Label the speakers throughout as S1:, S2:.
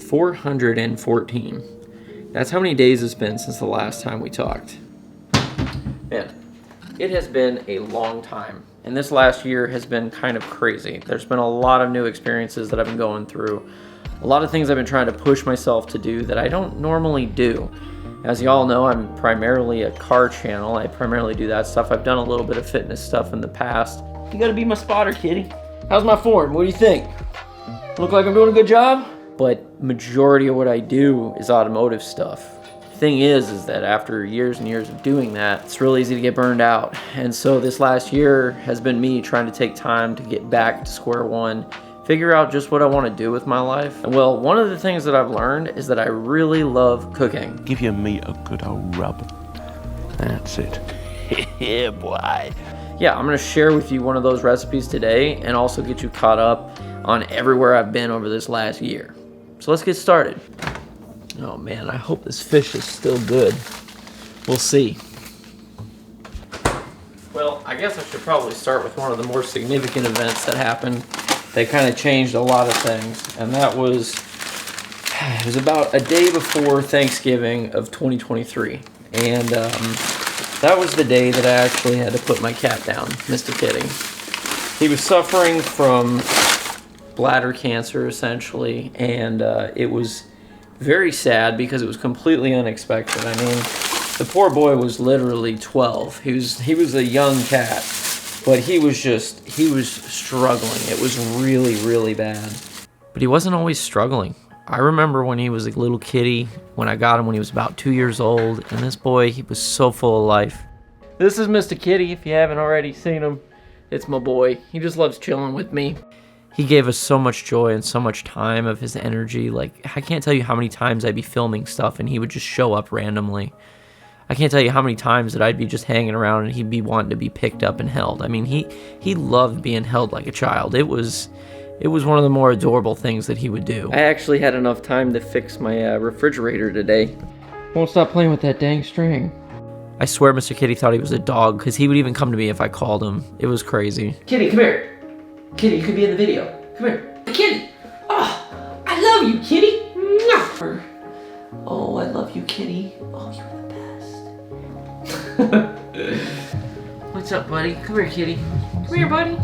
S1: 414. That's how many days it's been since the last time we talked. Man, it has been a long time. And this last year has been kind of crazy. There's been a lot of new experiences that I've been going through. A lot of things I've been trying to push myself to do that I don't normally do. As y'all know, I'm primarily a car channel. I primarily do that stuff. I've done a little bit of fitness stuff in the past. You gotta be my spotter, kitty. How's my form? What do you think? Look like I'm doing a good job? But majority of what I do is automotive stuff. Thing is that after years and years of doing that, it's real easy to get burned out. And so this last year has been me trying to take time to get back to square one, figure out just what I want to do with my life. And well, one of the things that I've learned is that I really love cooking.
S2: Give your meat a good old rub. That's it. Yeah, boy.
S1: Yeah, I'm gonna share with you one of those recipes today and also get you caught up on everywhere I've been over this last year. So let's get started. Oh man, I hope this fish is still good. We'll see. Well, I guess I should probably start with one of the more significant events that happened. They kind of changed a lot of things, and that was, it was about a day before Thanksgiving of 2023. And that was the day that I actually had to put my cat down, Mr. Kitty. He was suffering from bladder cancer, essentially, and it was very sad because it was completely unexpected. I mean, the poor boy was literally 12. He was a young cat, but he was struggling. It was really, really bad. But he wasn't always struggling. I remember when he was a little kitty, when I got him when he was about 2 years old, and this boy, he was so full of life. This is Mr. Kitty, if you haven't already seen him. It's my boy. He just loves chilling with me. He gave us so much joy and so much time of his energy. Like, I can't tell you how many times I'd be filming stuff and he would just show up randomly. I can't tell you how many times that I'd be just hanging around and he'd be wanting to be picked up and held. I mean, he loved being held like a child. It was one of the more adorable things that he would do. I actually had enough time to fix my refrigerator today. Won't stop playing with that dang string. I swear Mr. Kitty thought he was a dog because he would even come to me if I called him. It was crazy. Kitty, come here. Kitty, you could be in the video. Come here. Kitty! Oh, I love you, Kitty! Mwah. Oh, I love you, Kitty. Oh, you're the best. What's up, buddy? Come here, Kitty. Come here, buddy.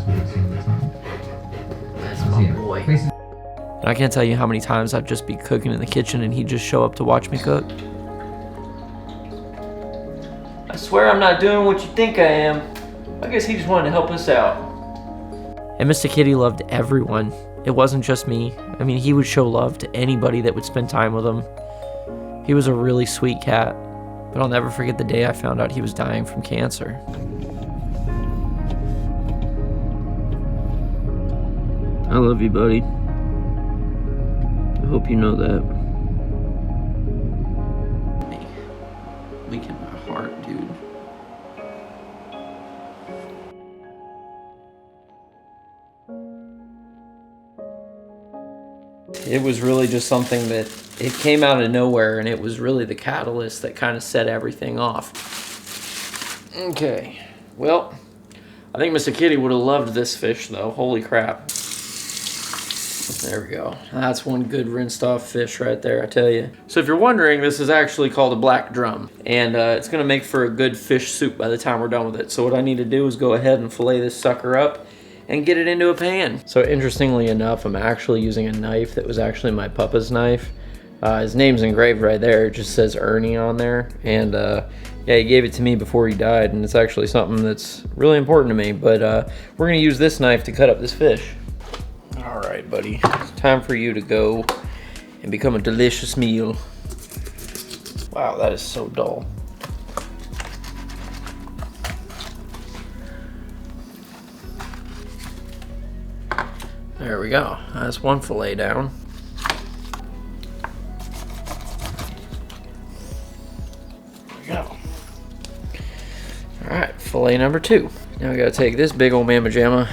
S1: That's my boy. And I can't tell you how many times I'd just be cooking in the kitchen and he'd just show up to watch me cook. I swear I'm not doing what you think I am. I guess he just wanted to help us out. And Mr. Kitty loved everyone. It wasn't just me. I mean, he would show love to anybody that would spend time with him. He was a really sweet cat, but I'll never forget the day I found out he was dying from cancer. I love you, buddy. I hope you know that. Leak in my heart, dude. It was really just something that it came out of nowhere, and it was really the catalyst that kind of set everything off. Okay, well, I think Mr. Kitty would have loved this fish though. Holy crap. There we go. That's one good rinsed off fish right there, I tell you. So if you're wondering, this is actually called a black drum, and it's gonna make for a good fish soup by the time we're done with it. So what I need to do is go ahead and fillet this sucker up and get it into a pan. So interestingly enough, I'm actually using a knife that was actually my papa's knife. His name's engraved right there. It just says Ernie on there. And yeah, he gave it to me before he died, and it's actually something that's really important to me. But we're gonna use this knife to cut up this fish. All right, buddy, it's time for you to go and become a delicious meal. Wow, that is so dull. There we go. That's one fillet down. There we go. All right, fillet number 2. Now we gotta take this big old mamma jamma,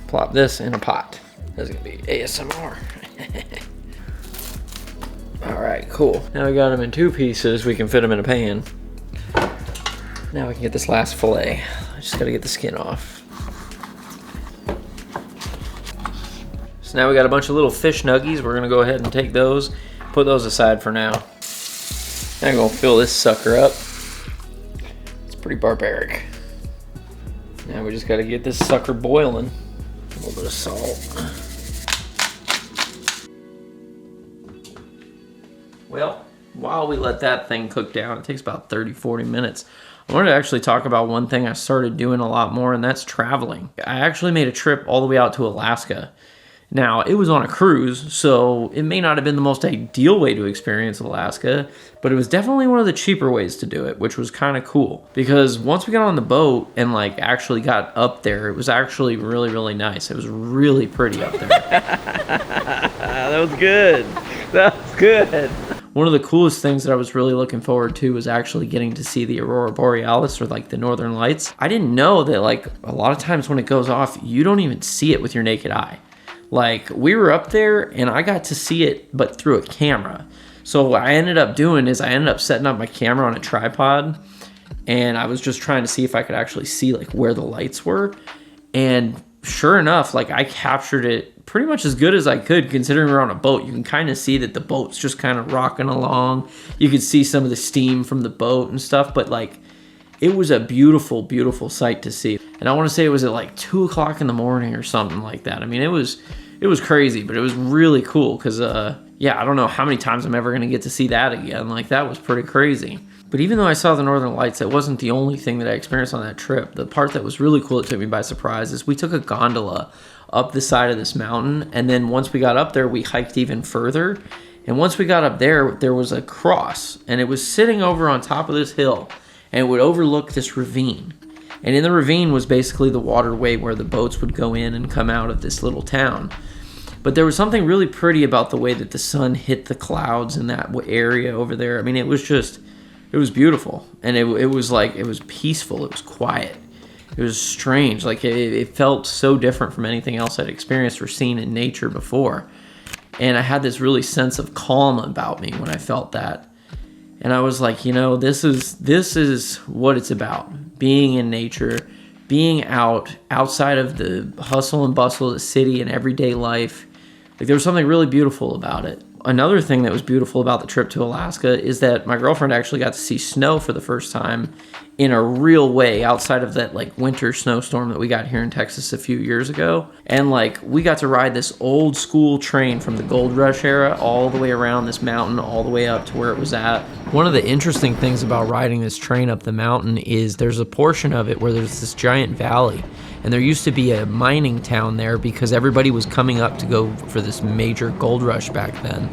S1: plop this in a pot. That's gonna be ASMR. All right, cool. Now we got them in 2 pieces. We can fit them in a pan. Now we can get this last fillet. I just gotta get the skin off. So now we got a bunch of little fish nuggies. We're gonna go ahead and take those put those aside for now. I'm gonna fill this sucker up. It's pretty barbaric. Now we just gotta get this sucker boiling. A little bit of salt. Well, while we let that thing cook down, it takes about 30-40 minutes. I wanted to actually talk about one thing I started doing a lot more, and that's traveling. I actually made a trip all the way out to Alaska. Now, it was on a cruise, so it may not have been the most ideal way to experience Alaska, but it was definitely one of the cheaper ways to do it, which was kind of cool. Because once we got on the boat and like actually got up there, it was actually really, really nice. It was really pretty up there. That was good. That was good. One of the coolest things that I was really looking forward to was actually getting to see the Aurora Borealis, or like the Northern Lights. I didn't know that like a lot of times when it goes off, you don't even see it with your naked eye. Like, we were up there and I got to see it, but through a camera. So what I ended up doing is I ended up setting up my camera on a tripod, and I was just trying to see if I could actually see like where the lights were. And sure enough, like I captured it pretty much as good as I could, considering we're on a boat. You can kind of see that the boat's just kind of rocking along. You could see some of the steam from the boat and stuff, but like it was a beautiful, beautiful sight to see. And I want to say it was at like 2 o'clock in the morning or something like that. I mean, it was crazy, but it was really cool because, yeah, I don't know how many times I'm ever going to get to see that again. Like, that was pretty crazy. But even though I saw the Northern Lights, that wasn't the only thing that I experienced on that trip. The part that was really cool that took me by surprise is we took a gondola up the side of this mountain, and then once we got up there, we hiked even further. And once we got up there, there was a cross, and it was sitting over on top of this hill, and it would overlook this ravine. And in the ravine was basically the waterway where the boats would go in and come out of this little town. But there was something really pretty about the way that the sun hit the clouds in that area over there. I mean, it was beautiful. And it was like, it was peaceful. It was quiet. It was strange. Like, it felt so different from anything else I'd experienced or seen in nature before. And I had this really sense of calm about me when I felt that. And I was like, you know, this is what it's about. Being in nature, being outside of the hustle and bustle of the city and everyday life. Like, there was something really beautiful about it. Another thing that was beautiful about the trip to Alaska is that my girlfriend actually got to see snow for the first time in a real way, outside of that like winter snowstorm that we got here in Texas a few years ago. And like, we got to ride this old school train from the Gold Rush era all the way around this mountain, all the way up to where it was at. One of the interesting things about riding this train up the mountain is there's a portion of it where there's this giant valley. And there used to be a mining town there because everybody was coming up to go for this major gold rush back then.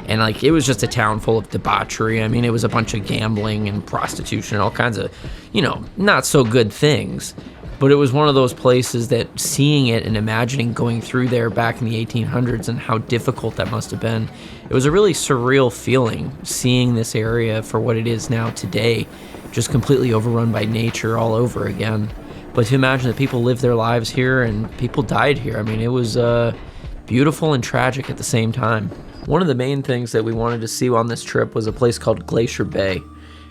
S1: And like, it was just a town full of debauchery. I mean, it was a bunch of gambling and prostitution and all kinds of, you know, not so good things. But it was one of those places that seeing it and imagining going through there back in the 1800s and how difficult that must have been, it was a really surreal feeling seeing this area for what it is now today, just completely overrun by nature all over again. But to imagine that people lived their lives here and people died here, I mean, it was beautiful and tragic at the same time. One of the main things that we wanted to see on this trip was a place called Glacier Bay.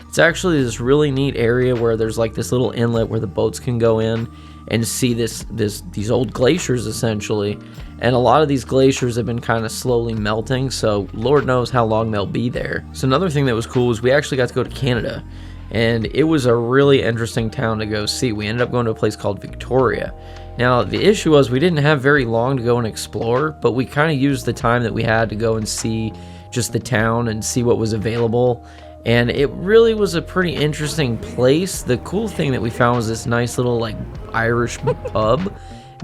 S1: It's actually this really neat area where there's like this little inlet where the boats can go in and see these old glaciers essentially. And a lot of these glaciers have been kind of slowly melting, so Lord knows how long they'll be there. So another thing that was cool was we actually got to go to Canada. And it was a really interesting town to go see. We ended up going to a place called Victoria. Now, the issue was we didn't have very long to go and explore, but we kind of used the time that we had to go and see just the town and see what was available. And it really was a pretty interesting place. The cool thing that we found was this nice little like Irish pub.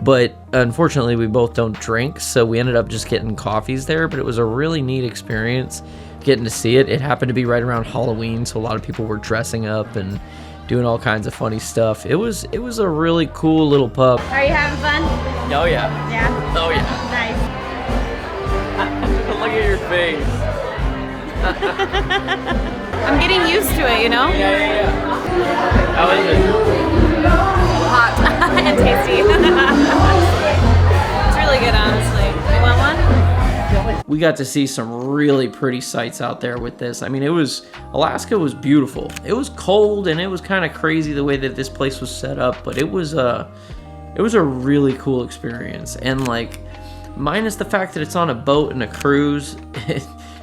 S1: But unfortunately, we both don't drink, so we ended up just getting coffees there. But it was a really neat experience getting to see it. It happened to be right around Halloween, so a lot of people were dressing up and doing all kinds of funny stuff. It was a really cool little pub.
S3: Are you having fun?
S1: Oh yeah.
S3: Yeah?
S1: Oh yeah.
S3: Nice.
S1: Look at your face.
S3: I'm getting used to it, you know?
S1: Yeah. How is it?
S3: Hot and tasty. It's really good, honestly. You want one?
S1: We got to see some really pretty sights out there with this. I mean, Alaska was beautiful. It was cold and it was kind of crazy the way that this place was set up, but it was a really cool experience. And like, minus the fact that it's on a boat and a cruise,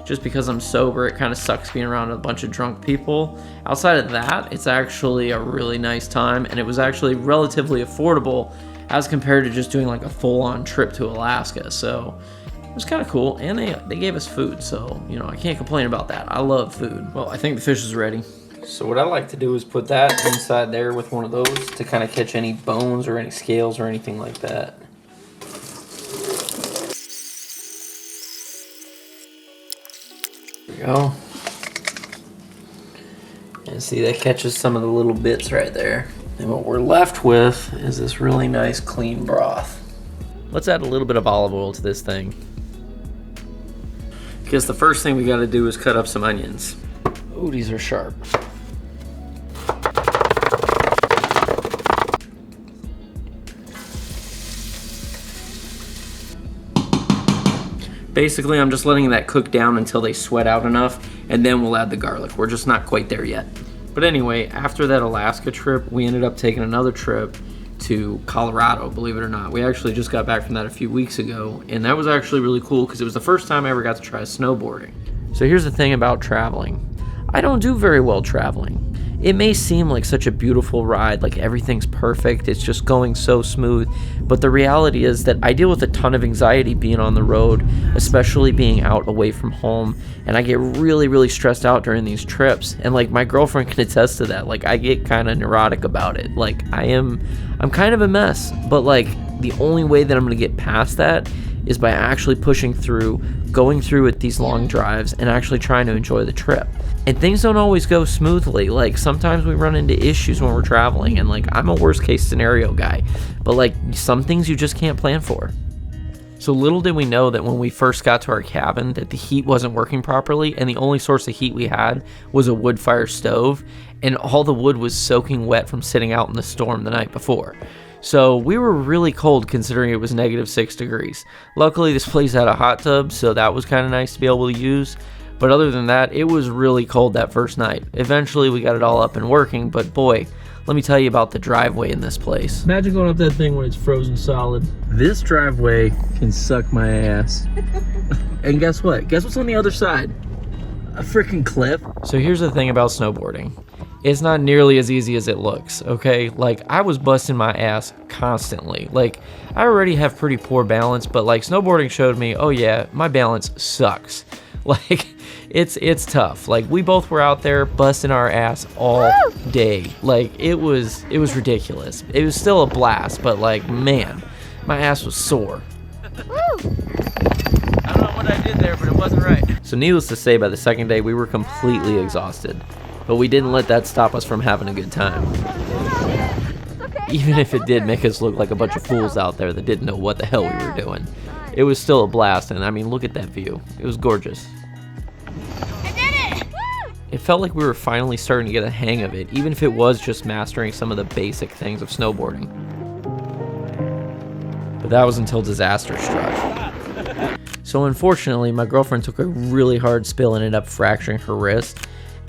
S1: just because I'm sober. It kind of sucks being around a bunch of drunk people. Outside of that, it's actually a really nice time, and it was actually relatively affordable as compared to just doing like a full-on trip to Alaska. So it was kind of cool, and they gave us food, so you know, I can't complain about that. I love food. Well, I think the fish is ready. So what I like to do is put that inside there with one of those to kind of catch any bones or any scales or anything like that. There we go. And see, that catches some of the little bits right there. And what we're left with is this really nice clean broth. Let's add a little bit of olive oil to this thing, because the first thing we got to do is cut up some onions. Oh, these are sharp. Basically, I'm just letting that cook down until they sweat out enough, and then we'll add the garlic. We're just not quite there yet. But anyway, after that Alaska trip, we ended up taking another trip to Colorado, believe it or not. We actually just got back from that a few weeks ago, and that was actually really cool because it was the first time I ever got to try snowboarding. So here's the thing about traveling. I don't do very well traveling. It may seem like such a beautiful ride, like everything's perfect, it's just going so smooth, but the reality is that I deal with a ton of anxiety being on the road, especially being out away from home, and I get really, really stressed out during these trips, and like my girlfriend can attest to that. Like I get kind of neurotic about it. Like I'm kind of a mess, but like the only way that I'm gonna get past that is by actually pushing through, going through with these long drives, and actually trying to enjoy the trip. And things don't always go smoothly. Like sometimes we run into issues when we're traveling, and like I'm a worst case scenario guy, but like some things you just can't plan for. So little did we know that when we first got to our cabin that the heat wasn't working properly, and the only source of heat we had was a wood fire stove, and all the wood was soaking wet from sitting out in the storm the night before. So we were really cold considering it was -6 degrees. Luckily this place had a hot tub, so that was kind of nice to be able to use. But other than that, it was really cold that first night. Eventually we got it all up and working, but boy, let me tell you about the driveway in this place. Imagine going up that thing when it's frozen solid. This driveway can suck my ass. And guess what? Guess what's on the other side? A freaking cliff. So here's the thing about snowboarding. It's not nearly as easy as it looks, okay? Like, I was busting my ass constantly. Like, I already have pretty poor balance, but like snowboarding showed me, oh yeah, my balance sucks. Like, it's tough. Like, we both were out there busting our ass all day. Like, it was ridiculous. It was still a blast, but like, man, my ass was sore. I don't know what I did there, but it wasn't right. So needless to say, by the second day, we were completely exhausted. But we didn't let that stop us from having a good time. Even if it did make us look like a bunch of fools out there that didn't know what the hell we were doing. It was still a blast, and I mean, look at that view. It was gorgeous.
S3: I did it!
S1: It felt like we were finally starting to get a hang of it, even if it was just mastering some of the basic things of snowboarding. But that was until disaster struck. So unfortunately, my girlfriend took a really hard spill and ended up fracturing her wrist.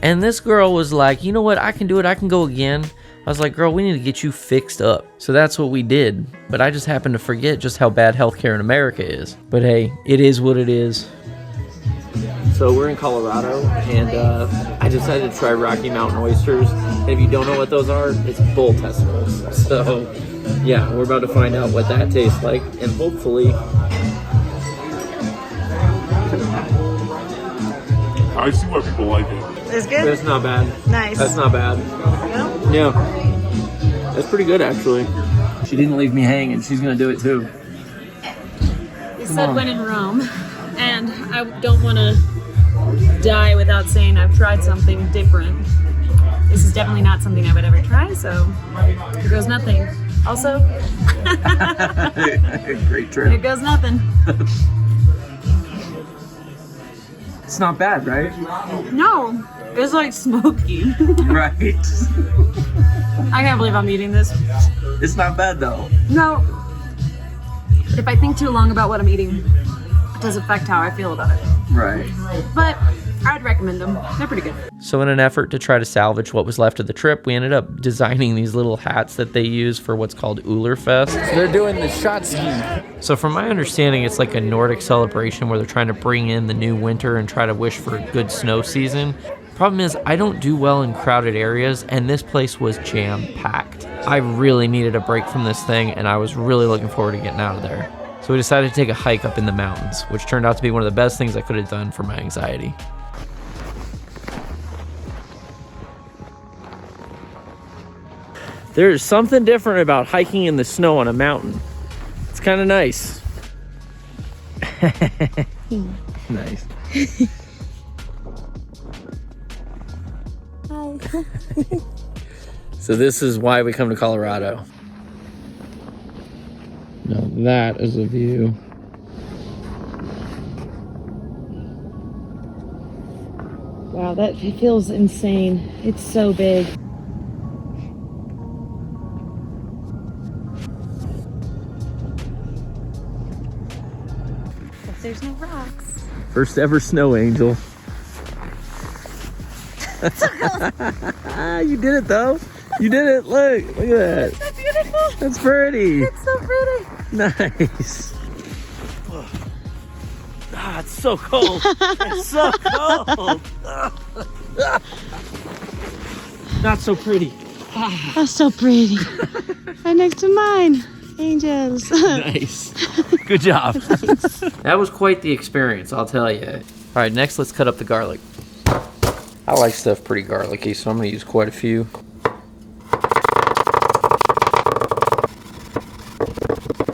S1: And this girl was like, you know what, I can do it, I can go again. I was like, girl, we need to get you fixed up. So that's what we did. But I just happened to forget just how bad healthcare in America is. But hey, it is what it is. So we're in Colorado, and I decided to try Rocky Mountain oysters. And if you don't know what those are, it's bull testicles. So yeah, we're about to find out what that tastes like, and hopefully...
S4: I see why people like it.
S3: It's good?
S1: That's not bad.
S3: Nice.
S1: That's not bad.
S3: No?
S1: Yeah. That's pretty good, actually. She didn't leave me hanging. She's going to do it, too.
S3: You said when in Rome, and I don't want to die without saying I've tried something different. This is definitely not something I would ever try, so here goes nothing. Also,
S1: Great trip.
S3: here goes nothing.
S1: It's not bad, right?
S3: No, it's like smoky.
S1: Right.
S3: I can't believe I'm eating this.
S1: It's not bad, though.
S3: No. If I think too long about what I'm eating, it does affect how I feel about it.
S1: Right.
S3: But I'd recommend them. They're pretty good.
S1: So in an effort to try to salvage what was left of the trip, we ended up designing these little hats that they use for what's called Ulerfest. So they're doing the shot ski. So from my understanding, it's like a Nordic celebration where they're trying to bring in the new winter and try to wish for a good snow season. Problem is, I don't do well in crowded areas, and this place was jam-packed. I really needed a break from this thing, and I was really looking forward to getting out of there. So we decided to take a hike up in the mountains, which turned out to be one of the best things I could have done for my anxiety. There's something different about hiking in the snow on a mountain. It's kind of nice. Nice. So this is why we come to Colorado. Now that is a view.
S3: Wow, that feels insane. It's so big. Guess there's no rocks.
S1: First ever snow angel. You did it though. You did it. Look at that.
S3: It's so beautiful.
S1: That's pretty.
S3: It's so pretty.
S1: Nice. Ah, it's so cold. It's so cold. Not so pretty.
S3: That's so pretty. Right next to mine. Angels.
S1: Nice. Good job. That was quite the experience, I'll tell you. All right, next let's cut up the garlic. I like stuff pretty garlicky, so I'm gonna use quite a few.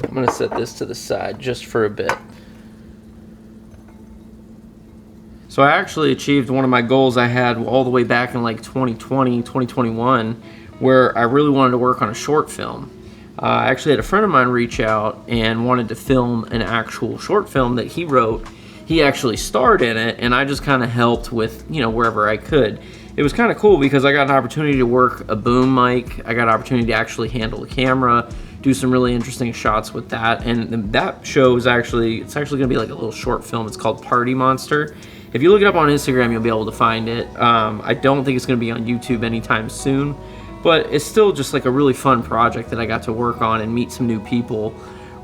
S1: I'm gonna set this to the side just for a bit. So I actually achieved one of my goals I had all the way back in like 2020, 2021, where I really wanted to work on a short film. I actually had a friend of mine reach out and wanted to film an actual short film that he wrote. He actually starred in it, and I just kind of helped with, you know, wherever I could. It was kind of cool because I got an opportunity to work a boom mic. I got an opportunity to actually handle the camera, do some really interesting shots with that. And that show is it's actually going to be like a little short film. It's called Party Monster. If you look it up on Instagram, you'll be able to find it. I don't think it's going to be on YouTube anytime soon, but it's still just like a really fun project that I got to work on and meet some new people,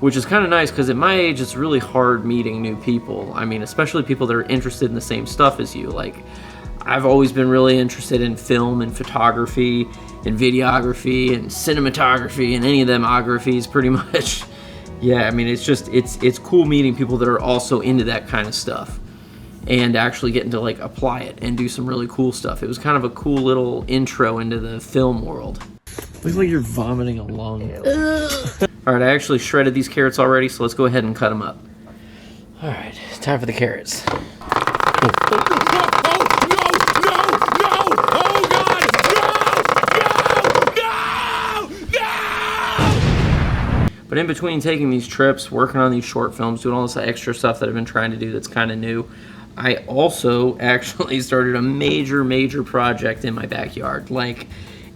S1: which is kind of nice because at my age, it's really hard meeting new people. I mean, especially people that are interested in the same stuff as you. Like, I've always been really interested in film and photography and videography and cinematography and any of them ographies pretty much. Yeah, I mean, it's cool meeting people that are also into that kind of stuff and actually getting to like apply it and do some really cool stuff. It was kind of a cool little intro into the film world. Looks like you're vomiting a lung. All right, I actually shredded these carrots already, so let's go ahead and cut them up. All right, it's time for the carrots. But in between taking these trips, working on these short films, doing all this extra stuff that I've been trying to do that's kind of new, I also actually started a major project in my backyard. Like,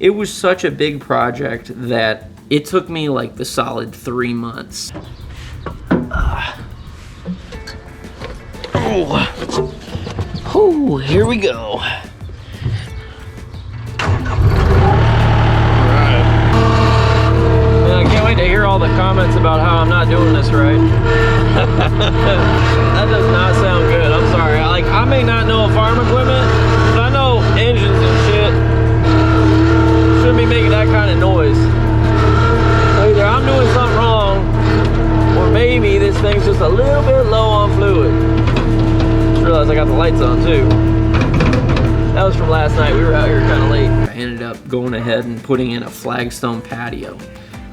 S1: it was such a big project that it took me like the solid 3 months. Oh, here we go. I can't wait to hear all the comments about how I'm not doing this right. That does not sound good. I'm sorry. I may not know farm equipment, but I know engines and shit. Shouldn't be making that kind of noise. So either I'm doing something wrong, or maybe this thing's just a little bit low on fluid. Just realized I got the lights on too. That was from last night. We were out here kind of late. I ended up going ahead and putting in a flagstone patio.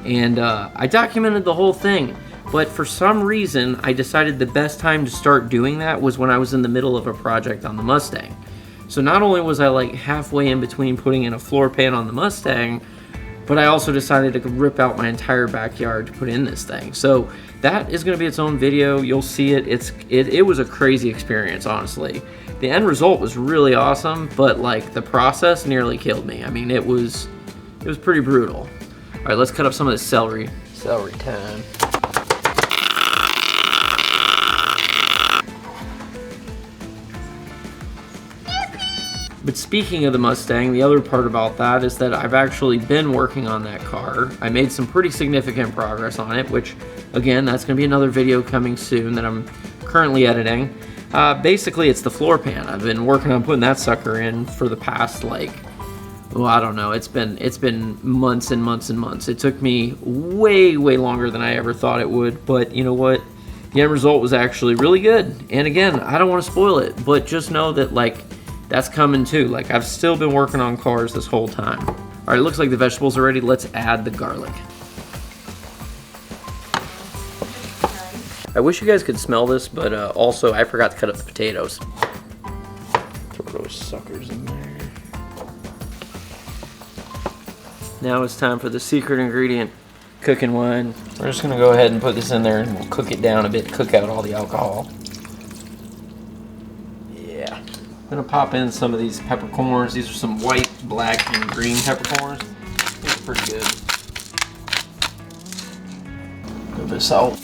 S1: And I documented the whole thing, but for some reason I decided the best time to start doing that was when I was in the middle of a project on the Mustang. So not only was I like halfway in between putting in a floor pan on the Mustang, but I also decided to rip out my entire backyard to put in this thing. So that is going to be its own video. You'll see it. It was a crazy experience, honestly. The end result was really awesome, but like the process nearly killed me. I mean, it was pretty brutal. All right, let's cut up some of this celery. Celery time. But speaking of the Mustang, the other part about that is that I've actually been working on that car. I made some pretty significant progress on it, which, again, that's going to be another video coming soon that I'm currently editing. Basically, it's the floor pan. I've been working on putting that sucker in for the past, like, well, I don't know. It's been months and months and months. It took me way longer than I ever thought it would, but you know what? The end result was actually really good. And again, I don't want to spoil it, but just know that, like, that's coming too. Like, I've still been working on cars this whole time. All right, it looks like the vegetables are ready. Let's add the garlic. I wish you guys could smell this, but also I forgot to cut up the potatoes. Throw those suckers in there. Now it's time for the secret ingredient, cooking wine. We're just gonna go ahead and put this in there and we'll cook it down a bit, cook out all the alcohol. Yeah. I'm gonna pop in some of these peppercorns. These are some white, black, and green peppercorns. These are pretty good. A little bit of salt.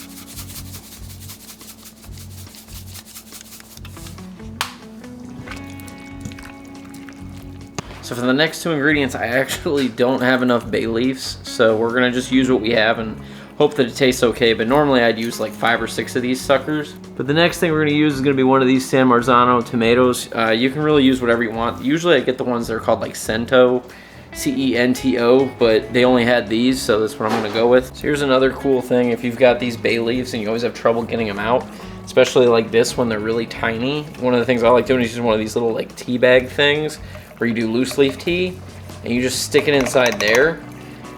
S1: So for the next two ingredients, I actually don't have enough bay leaves, so we're gonna just use what we have and hope that it tastes okay, but normally I'd use like 5 or 6 of these suckers. But the next thing we're gonna use is gonna be one of these San Marzano tomatoes. You can really use whatever you want. Usually I get the ones that are called like Cento, C-E-N-T-O, but they only had these, so that's what I'm gonna go with. So here's another cool thing. If you've got these bay leaves and you always have trouble getting them out, especially like this when they're really tiny, one of the things I like doing is using one of these little like tea bag things where you do loose leaf tea and you just stick it inside there,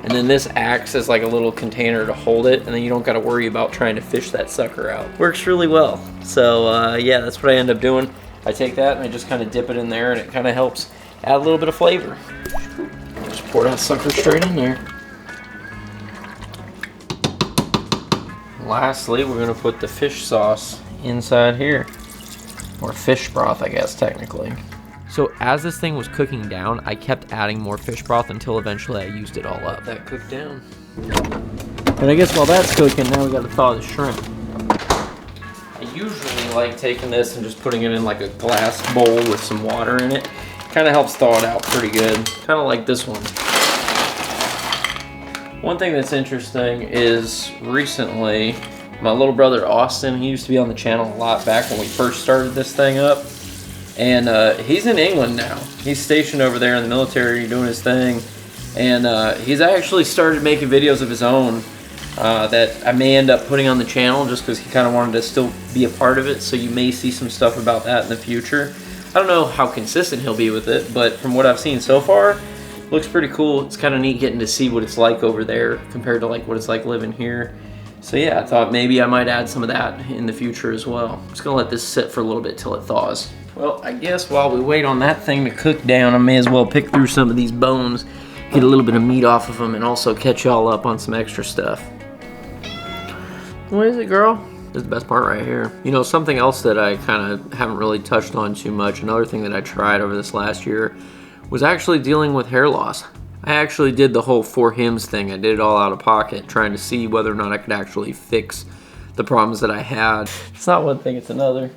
S1: and then this acts as like a little container to hold it, and then you don't got to worry about trying to fish that sucker out. Works really well. So yeah, that's what I end up doing. I take that and I just kind of dip it in there, and it kind of helps add a little bit of flavor. Just pour that sucker straight in there. Lastly, we're gonna put the fish sauce inside here, or fish broth, I guess technically. So as this thing was cooking down, I kept adding more fish broth until eventually I used it all up. That cooked down. And I guess while that's cooking, now we gotta thaw the shrimp. I usually like taking this and just putting it in like a glass bowl with some water in it. Kind of helps thaw it out pretty good. Kind of like this one. One thing that's interesting is recently, my little brother Austin, he used to be on the channel a lot back when we first started this thing up. And he's in England now. He's stationed over there in the military doing his thing. And he's actually started making videos of his own that I may end up putting on the channel just because he kind of wanted to still be a part of it. So you may see some stuff about that in the future. I don't know how consistent he'll be with it, but from what I've seen so far, looks pretty cool. It's kind of neat getting to see what it's like over there compared to like what it's like living here. So yeah, I thought maybe I might add some of that in the future as well. I'm just gonna let this sit for a little bit till it thaws. Well, I guess while we wait on that thing to cook down, I may as well pick through some of these bones, get a little bit of meat off of them, and also catch y'all up on some extra stuff. What is it, girl? This is the best part right here. You know, something else that I kind of haven't really touched on too much, another thing that I tried over this last year, was actually dealing with hair loss. I actually did the whole 4 Hims thing. I did it all out of pocket, trying to see whether or not I could actually fix the problems that I had. It's not one thing, it's another.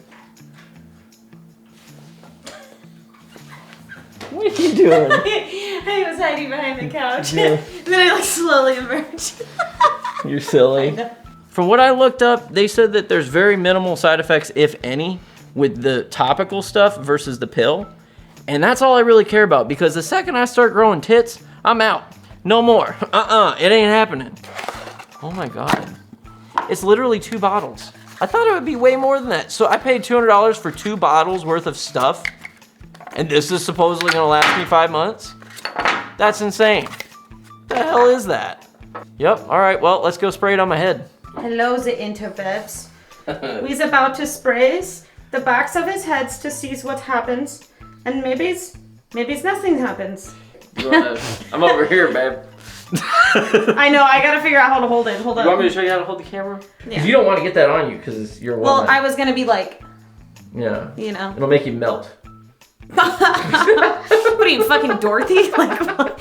S1: What are you doing?
S3: I was hiding behind the couch. Yeah. Then I like slowly emerged.
S1: You're silly. From what I looked up, they said that there's very minimal side effects, if any, with the topical stuff versus the pill. And that's all I really care about, because the second I start growing tits, I'm out. No more. It ain't happening. Oh my God. It's literally 2 bottles. I thought it would be way more than that. So I paid $200 for 2 bottles worth of stuff. And this is supposedly gonna last me 5 months? That's insane. The hell is that? Yep, all right, well, let's go spray it on my head.
S5: Hello, the interwebs. We's about to spray the backs of his heads to see what happens. And maybe nothing happens.
S1: I'm over here, babe.
S5: I know, I gotta figure out how to hold it. Hold on.
S1: You want me to show you how to hold the camera?
S5: Yeah.
S1: Because you don't want to get that on you, because you're a woman.
S5: Well, I was gonna be like,
S1: yeah.
S5: you know.
S1: It'll make you melt.
S5: What are you, fucking Dorothy? Like, I'm melting.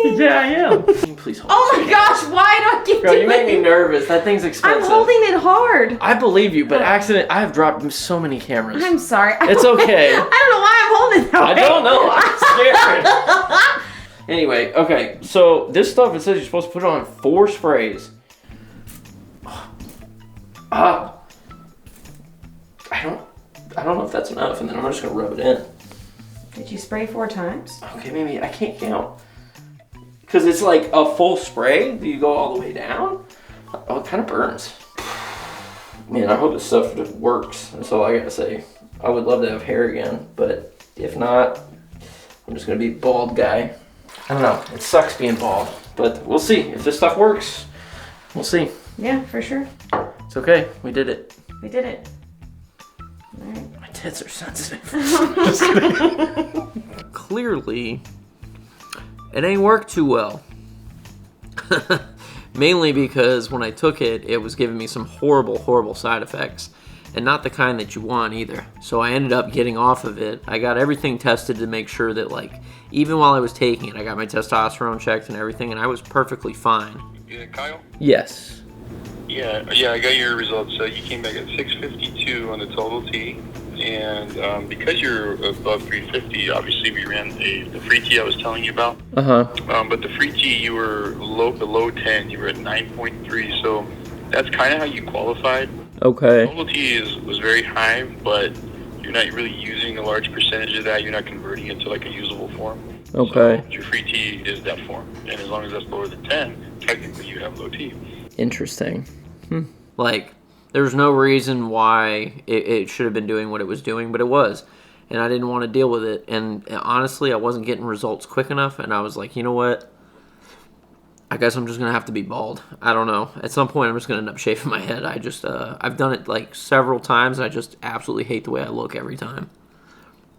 S1: Yeah, I am. Please hold
S5: Oh my gosh, why do I keep
S1: Girl,
S5: doing
S1: you make me nervous. That thing's
S5: I'm
S1: expensive.
S5: holding it hard.
S1: I believe you, but accident. I have dropped so many cameras.
S5: I'm sorry.
S1: It's okay.
S5: I don't know why I'm holding it that
S1: I
S5: way.
S1: don't know. I'm scared. Anyway, okay. So this stuff, it says you're supposed to put on 4 sprays. I don't know if that's enough, and then I'm just gonna rub it in.
S5: Did you spray 4 times?
S1: Okay, maybe I can't count. Because it's like a full spray. Do you go all the way down? Oh, it kind of burns. Man, I hope this stuff works. That's all I gotta say. I would love to have hair again, but if not, I'm just gonna be a bald guy. I don't know. It sucks being bald, but we'll see. If this stuff works, we'll see.
S5: Yeah, for sure.
S1: It's okay. We did it.
S5: We did it. All right.
S1: My tits are sensitive. Just kidding. Clearly, it ain't worked too well. Mainly because when I took it, it was giving me some horrible, horrible side effects. And not the kind that you want either. So I ended up getting off of it. I got everything tested to make sure that, like, even while I was taking it, I got my testosterone checked and everything, and I was perfectly fine.
S6: Yeah, Kyle?
S1: Yes.
S6: Yeah, I got your results. You came back at 652 on the total T, and because you're above 350, obviously we ran the free T I was telling you about. But the free T, you were below 10. You were at 9.3, so that's kind of how you qualified.
S1: Okay.
S6: Total T was very high, but you're not really using a large percentage of that. You're not converting it to like a usable form.
S1: Okay.
S6: So your free T is that form, and as long as that's lower than 10, technically you have low T.
S1: Interesting. Like, there's no reason why it should have been doing what it was doing, but it was. And I didn't want to deal with it. And honestly, I wasn't getting results quick enough, and I was like, you know what? I guess I'm just going to have to be bald. I don't know. At some point, I'm just going to end up shaving my head. I've done it like several times, and I just absolutely hate the way I look every time.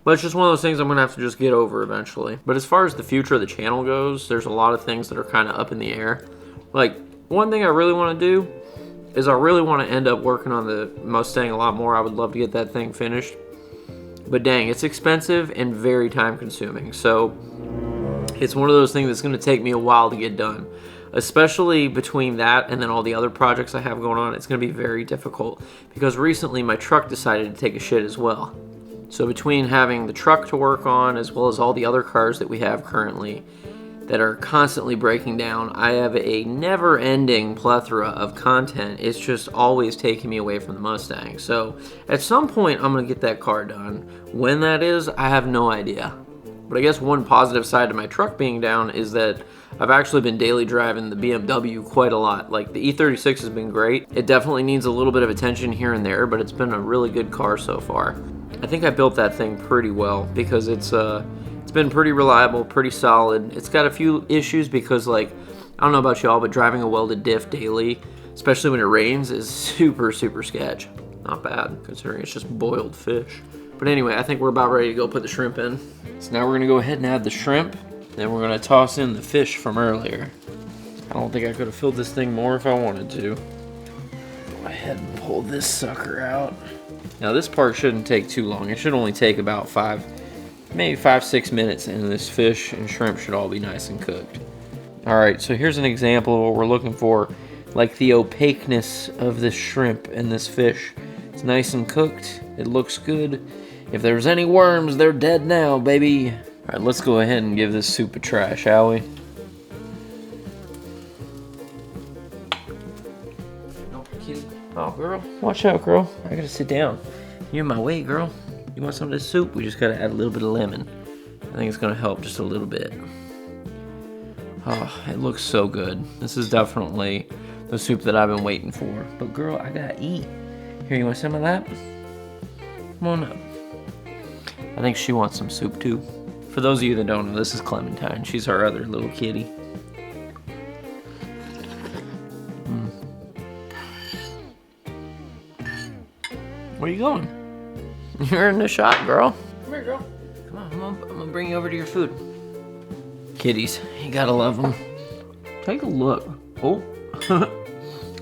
S1: But it's just one of those things I'm going to have to just get over eventually. But as far as the future of the channel goes, there's a lot of things that are kind of up in the air. Like, one thing I really want to do is I really want to end up working on the Mustang a lot more. I would love to get that thing finished. But dang, it's expensive and very time consuming. So it's one of those things that's going to take me a while to get done. Especially between that and then all the other projects I have going on, it's going to be very difficult. Because recently my truck decided to take a shit as well. So between having the truck to work on as well as all the other cars that we have currently that are constantly breaking down, I have a never-ending plethora of content. It's just always taking me away from the Mustang. So at some point I'm going to get that car done. When that is, I have no idea. But I guess one positive side to my truck being down is that I've actually been daily driving the BMW quite a lot. Like, the E36 has been great. It definitely needs a little bit of attention here and there, but it's been a really good car so far. I think I built that thing pretty well because it's been pretty reliable, pretty solid. It's got a few issues because, like, I don't know about y'all, but driving a welded diff daily, especially when it rains, is super, super sketch. Not bad, considering it's just boiled fish. But anyway, I think we're about ready to go put the shrimp in. So now we're gonna go ahead and add the shrimp. Then we're gonna toss in the fish from earlier. I don't think I could have filled this thing more if I wanted to. Go ahead and pull this sucker out. Now this part shouldn't take too long. It should only take about 5-6 minutes, and this fish and shrimp should all be nice and cooked. Alright, so here's an example of what we're looking for. Like the opaqueness of this shrimp and this fish. It's nice and cooked. It looks good. If there's any worms, they're dead now, baby. Alright, let's go ahead and give this soup a try, shall we? No, kitty. Oh, girl. Watch out, girl. I gotta sit down. You're in my way, girl. You want some of this soup? We just gotta add a little bit of lemon. I think it's gonna help just a little bit. Oh, it looks so good. This is definitely the soup that I've been waiting for. But girl, I gotta eat. Here, you want some of that? Come on up. I think she wants some soup too. For those of you that don't know, this is Clementine. She's our other little kitty. Where are you going? You're in the shop, girl. Come here, girl. Come on, I'm gonna bring you over to your food. Kitties, you gotta love them. Take a look. Oh,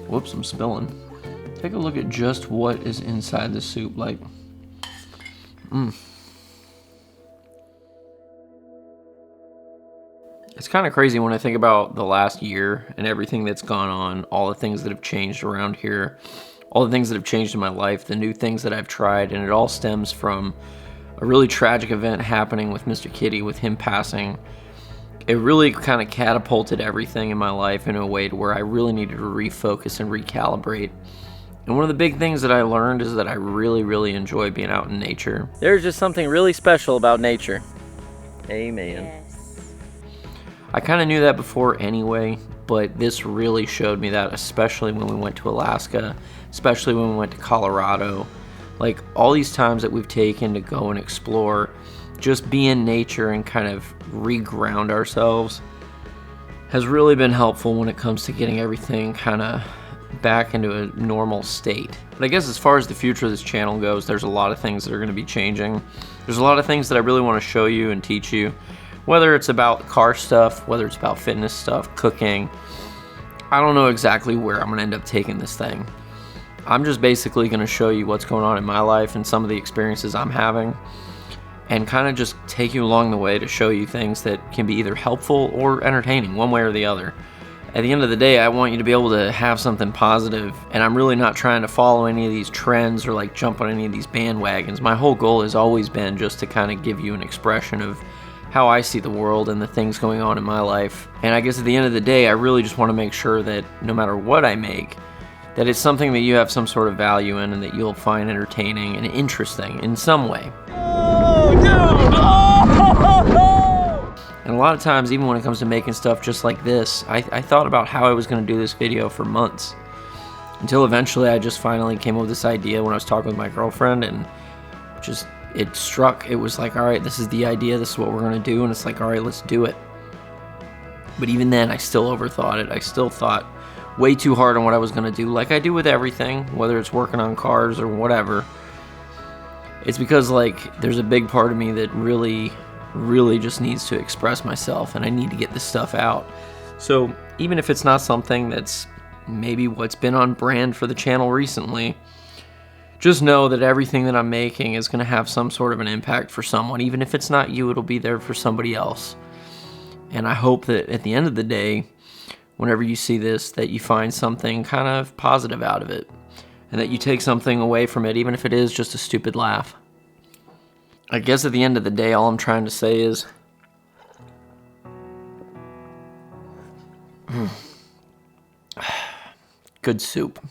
S1: whoops, I'm spilling. Take a look at just what is inside the soup. Like, It's kind of crazy when I think about the last year and everything that's gone on, all the things that have changed around here, all the things that have changed in my life, the new things that I've tried, and it all stems from a really tragic event happening with Mr. Kitty, with him passing. It really kind of catapulted everything in my life in a way to where I really needed to refocus and recalibrate. And one of the big things that I learned is that I really, really enjoy being out in nature. There's just something really special about nature. Amen.
S5: Yes.
S1: I kind of knew that before anyway, but this really showed me that, especially when we went to Alaska, especially when we went to Colorado. Like, all these times that we've taken to go and explore, just be in nature and kind of reground ourselves has really been helpful when it comes to getting everything kind of back into a normal state. But I guess as far as the future of this channel goes, there's a lot of things that are going to be changing. There's a lot of things that I really want to show you and teach you, whether it's about car stuff, whether it's about fitness stuff, cooking. I don't know exactly where I'm going to end up taking this thing. I'm just basically going to show you what's going on in my life and some of the experiences I'm having, and kind of just take you along the way to show you things that can be either helpful or entertaining, one way or the other. At the end of the day, I want you to be able to have something positive, and I'm really not trying to follow any of these trends or like jump on any of these bandwagons. My whole goal has always been just to kind of give you an expression of how I see the world and the things going on in my life. And I guess at the end of the day, I really just want to make sure that no matter what I make, that it's something that you have some sort of value in and that you'll find entertaining and interesting in some way. And a lot of times, even when it comes to making stuff just like this, I thought about how I was going to do this video for months. Until eventually I just finally came up with this idea when I was talking with my girlfriend, and just, it struck. It was like, all right, this is the idea, this is what we're going to do, and it's like, all right, let's do it. But even then, I still overthought it. I still thought way too hard on what I was going to do, like I do with everything, whether it's working on cars or whatever. It's because, like, there's a big part of me that really just needs to express myself, and I need to get this stuff out. So even if it's not something that's maybe what's been on brand for the channel recently, just know that everything that I'm making is going to have some sort of an impact for someone. Even if it's not you, it'll be there for somebody else. And I hope that at the end of the day, whenever you see this, that you find something kind of positive out of it, and that you take something away from it, even if it is just a stupid laugh. I guess at the end of the day, all I'm trying to say is, good soup.